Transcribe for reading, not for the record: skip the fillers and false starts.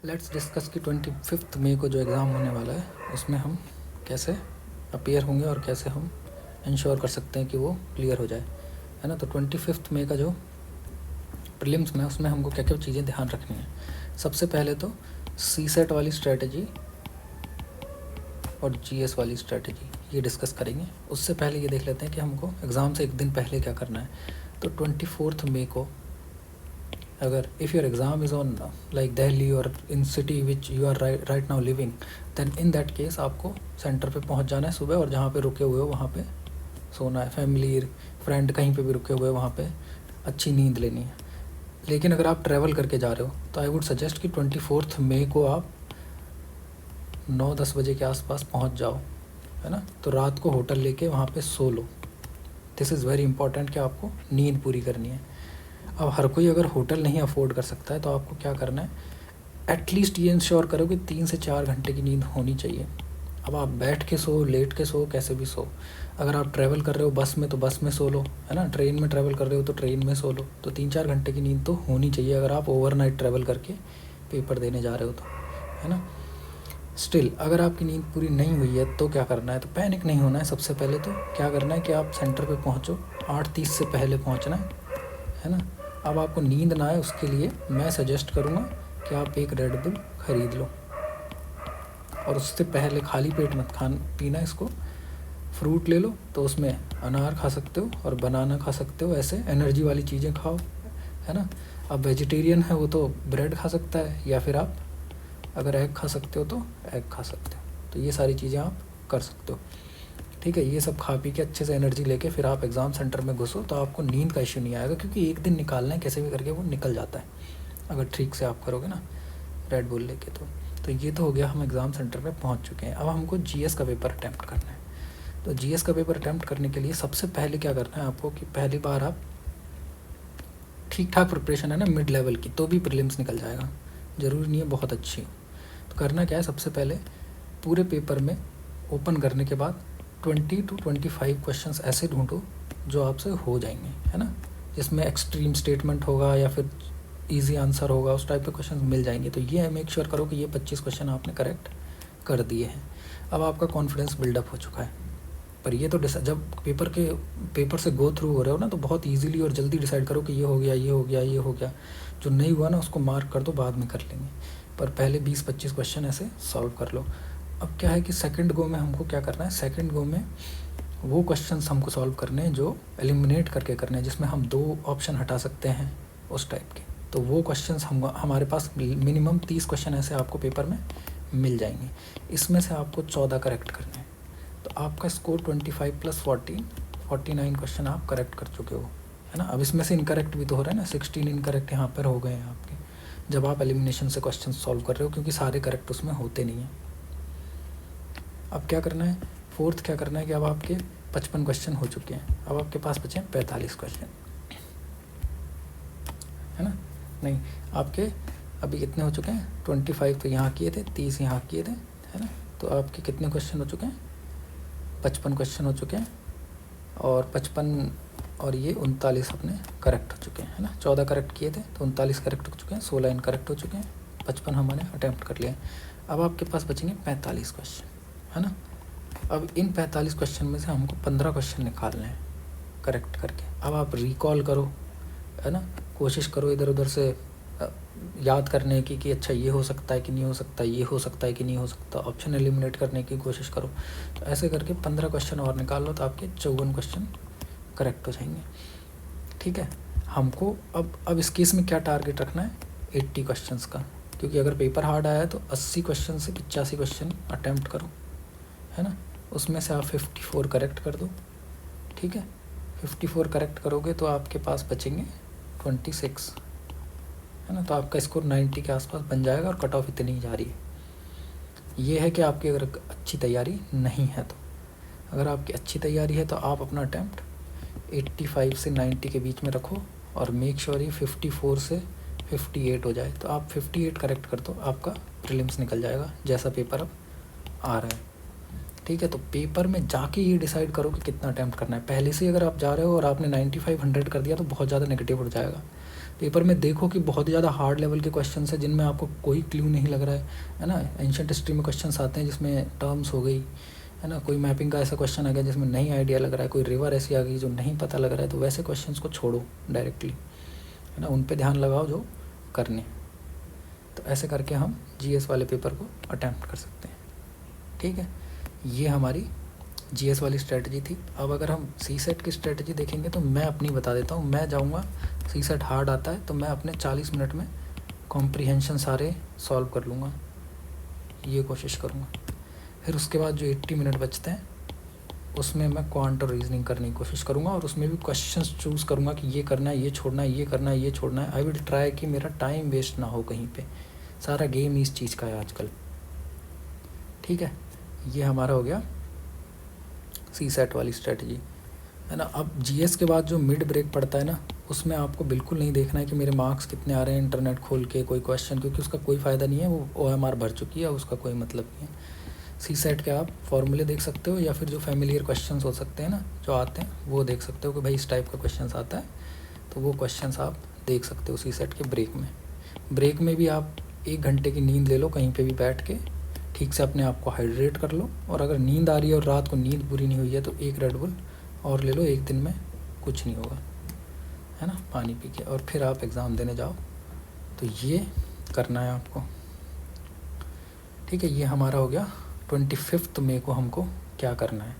Let's discuss कि 25 मई को जो एग्ज़ाम होने वाला है उसमें हम कैसे अपीयर होंगे और कैसे हम इंश्योर कर सकते हैं कि वो क्लियर हो जाए, है ना। तो 25 मई का जो प्रीलिम्स में उसमें हमको क्या क्या चीज़ें ध्यान रखनी है। सबसे पहले तो सीसेट वाली स्ट्रेटजी और जीएस वाली स्ट्रेटजी ये डिस्कस करेंगे। उससे पहले ये देख लेते हैं कि हमको एग्ज़ाम से एक दिन पहले क्या करना है। तो 24 मई को अगर if your exam is on like Delhi और in city which you are right now living, then in that case आपको सेंटर पे पहुंच जाना है सुबह, और जहाँ पे रुके हुए हो वहाँ पे सोना है। फैमिली फ्रेंड कहीं पे भी रुके हुए वहाँ पे अच्छी नींद लेनी है। लेकिन अगर आप ट्रैवल करके जा रहे हो तो आई वुड सजेस्ट कि 24 मई को आप 9-10 बजे के आसपास पहुँच जाओ, है ना। तो रात को होटल लेके वहाँ पे सो लो। दिस इज़ वेरी इंपॉर्टेंट कि आपको नींद पूरी करनी है। अब हर कोई अगर होटल नहीं अफोर्ड कर सकता है तो आपको क्या करना है, एटलीस्ट ये इंश्योर करो कि 3 से 4 घंटे की नींद होनी चाहिए। अब आप बैठ के सो, लेट के सो, कैसे भी सो। अगर आप ट्रैवल कर रहे हो बस में तो बस में सो लो, है ना। ट्रेन में ट्रैवल कर रहे हो तो ट्रेन में सो लो। तो 3-4 घंटे की नींद तो होनी चाहिए अगर आप ओवरनाइट ट्रैवल करके पेपर देने जा रहे हो तो, है ना। स्टिल अगर आपकी नींद पूरी नहीं हुई है तो क्या करना है, तो पैनिक नहीं होना है। सबसे पहले तो क्या करना है कि आप सेंटर पे पहुँचो, 8:30 से पहले पहुँचना है ना। अब आपको नींद ना आए उसके लिए मैं सजेस्ट करूँगा कि आप एक रेड बुल ख़रीद लो, और उससे पहले खाली पेट मत पीना इसको। फ्रूट ले लो, तो उसमें अनार खा सकते हो और बनाना खा सकते हो, ऐसे एनर्जी वाली चीज़ें खाओ, है ना। अब वेजिटेरियन है वो तो ब्रेड खा सकता है, या फिर आप अगर एग खा सकते हो तो एग खा सकते हो। तो ये सारी चीज़ें आप कर सकते हो, ठीक है। ये सब खा पी के अच्छे से एनर्जी लेके फिर आप एग्ज़ाम सेंटर में घुसो तो आपको नींद का इशू नहीं आएगा, क्योंकि एक दिन निकालना है कैसे भी करके, वो निकल जाता है अगर ठीक से आप करोगे ना रेड बुल लेके। तो ये तो हो गया, हम एग्ज़ाम सेंटर पे पहुंच चुके हैं। अब हमको जीएस का पेपर अटैम्प्ट करना है। तो जीएस का पेपर अटैम्प्ट करने के लिए सबसे पहले क्या करना है आपको कि पहली बार आप ठीक ठाक प्रिपरेशन है ना मिड लेवल की, तो भी प्रीलिम्स निकल जाएगा, ज़रूरी नहीं है बहुत अच्छी हो। तो करना क्या है, सबसे पहले पूरे पेपर में ओपन करने के बाद 20 to 25 क्वेश्चंस ऐसे ढूंढो जो आपसे हो जाएंगे, है ना। जिसमें एक्सट्रीम स्टेटमेंट होगा या फिर इजी आंसर होगा, उस टाइप के क्वेश्चन मिल जाएंगे। तो ये मेक श्योर करो कि ये 25 क्वेश्चन आपने करेक्ट कर दिए हैं। अब आपका कॉन्फिडेंस बिल्डअप हो चुका है। पर ये तो जब पेपर से गो थ्रू हो रहे हो ना, तो बहुत इजीली और जल्दी डिसाइड करो कि ये हो गया, ये हो गया, ये हो गया। जो नहीं हुआ ना उसको मार्क कर दो, बाद में कर लेंगे। पर पहले 20-25 क्वेश्चन ऐसे सॉल्व कर लो। अब क्या है कि सेकंड गो में हमको क्या करना है, सेकंड गो में वो क्वेश्चंस हमको सॉल्व करने हैं जो एलिमिनेट करके करने हैं, जिसमें हम 2 ऑप्शन हटा सकते हैं, उस टाइप के। तो वो क्वेश्चंस हमारे पास मिनिमम 30 क्वेश्चन ऐसे आपको पेपर में मिल जाएंगे। इसमें से आपको 14 करेक्ट करने हैं। तो आपका स्कोर 25 + 14 49 क्वेश्चन आप करेक्ट कर चुके हो, है ना। अब इसमें से इनकरेक्ट भी तो हो रहा है ना, 16 इनकरेक्ट यहाँ पर हो गए हैं आपके, जब आप एलिमिनेशन से क्वेश्चन सॉल्व कर रहे हो, क्योंकि सारे करेक्ट उसमें होते नहीं हैं। अब क्या करना है, फोर्थ क्या करना है कि अब आपके 55 क्वेश्चन हो चुके हैं, अब आपके पास बचे 45 क्वेश्चन, है ना। नहीं, आपके अभी कितने हो चुके हैं, 25 तो यहाँ किए थे, 30 यहाँ किए थे, है ना। तो आपके कितने क्वेश्चन हो चुके हैं, 55 क्वेश्चन हो चुके हैं। और 55 और ये 39 अपने करेक्ट हो चुके हैं, है ना। 14 करेक्ट किए थे तो 39 करेक्ट हो चुके हैं, 16 इनकरेक्ट हो चुके हैं, 55 हमने अटैम्प्ट कर लिया। अब आपके पास बचेंगे 45 क्वेश्चन, है ना। अब इन 45 क्वेश्चन में से हमको 15 क्वेश्चन निकालने हैं करेक्ट करके। अब आप रिकॉल करो, है ना, कोशिश करो इधर उधर से याद करने की कि अच्छा ये हो सकता है कि नहीं हो सकता, ये हो सकता है कि नहीं हो सकता, ऑप्शन एलिमिनेट करने की कोशिश करो। तो ऐसे करके 15 क्वेश्चन और निकाल लो तो आपके 54 क्वेश्चन करेक्ट हो जाएंगे, ठीक है। हमको अब इस केस में क्या टारगेट रखना है, 80 क्वेश्चंस का, क्योंकि अगर पेपर हार्ड आया है तो 80 क्वेश्चन से 85 क्वेश्चन अटैम्प्ट करो, है ना। उसमें से आप 54 करेक्ट कर दो, ठीक है। 54 करेक्ट करोगे तो आपके पास बचेंगे 26, है ना। तो आपका स्कोर 90 के आसपास बन जाएगा, और कट ऑफ इतनी ही जा रही है। ये है कि आपकी अगर अच्छी तैयारी नहीं है तो, अगर आपकी अच्छी तैयारी है तो आप अपना अटैम्प्ट 85 से 90 के बीच में रखो, और मेक श्योर ये 54 से 58 हो जाए। तो आप 58 करेक्ट कर दो, आपका प्रीलिम्स निकल जाएगा, जैसा पेपर अब आ रहा है, ठीक है। तो पेपर में जाके ये डिसाइड करो कि कितना अटैम्प्ट करना है। पहले से अगर आप जा रहे हो और आपने 95 100 कर दिया तो बहुत ज़्यादा नेगेटिव हो जाएगा। पेपर में देखो कि बहुत ज़्यादा हार्ड लेवल के क्वेश्चन है जिनमें आपको कोई क्लू नहीं लग रहा है ना। एंशिएंट हिस्ट्री में क्वेश्चंस आते हैं जिसमें टर्म्स हो गई, है ना, कोई मैपिंग का ऐसा क्वेश्चन आ गया जिसमें नहीं आइडिया लग रहा है, कोई रिवर ऐसी आ गई जो नहीं पता लग रहा है, तो वैसे क्वेश्चंस को छोड़ो डायरेक्टली, है ना, उन पे ध्यान लगाओ जो करने। तो ऐसे करके हम जीएस वाले पेपर को अटैम्प्ट कर सकते हैं। ठीक है, ये हमारी जीएस वाली स्ट्रेटजी थी। अब अगर हम सी सेट की स्ट्रेटजी देखेंगे तो मैं अपनी बता देता हूँ। मैं जाऊँगा, सी सेट हार्ड आता है तो मैं अपने 40 मिनट में कॉम्प्रीहेंशन सारे सॉल्व कर लूँगा, ये कोशिश करूँगा। फिर उसके बाद जो 80 मिनट बचते हैं उसमें मैं क्वांट और रीजनिंग करने की कोशिश करूँगा, और उसमें भी क्वेश्चंस चूज़ करूँगा कि ये करना है, ये छोड़ना है, ये करना है, ये छोड़ना है। आई विल ट्राई कि मेरा टाइम वेस्ट ना हो कहीं पे। सारा गेम इस चीज़ का है आजकल। ठीक है, ये हमारा हो गया सी सेट वाली स्ट्रेटजी, है ना। अब जीएस के बाद जो मिड ब्रेक पड़ता है ना, उसमें आपको बिल्कुल नहीं देखना है कि मेरे मार्क्स कितने आ रहे हैं इंटरनेट खोल के कोई क्वेश्चन, क्योंकि उसका कोई फ़ायदा नहीं है, वो OMR भर चुकी है, उसका कोई मतलब नहीं है। सी सेट के आप फॉर्मूले देख सकते हो, या फिर जो फैमिलियर क्वेश्चंस हो सकते हैं ना जो आते हैं वो देख सकते हो कि भाई इस टाइप का क्वेश्चंस आता है, तो वो क्वेश्चंस आप देख सकते हो सी सेट के ब्रेक में। ब्रेक में भी आप 1 घंटे की नींद ले लो कहीं पे भी बैठ के, ठीक से अपने आप को हाइड्रेट कर लो, और अगर नींद आ रही है और रात को नींद पूरी नहीं हुई है तो 1 रेड बुल और ले लो, 1 दिन में कुछ नहीं होगा, है ना, पानी पी के, और फिर आप एग्ज़ाम देने जाओ। तो ये करना है आपको। ठीक है, ये हमारा हो गया 25 मई को हमको क्या करना है।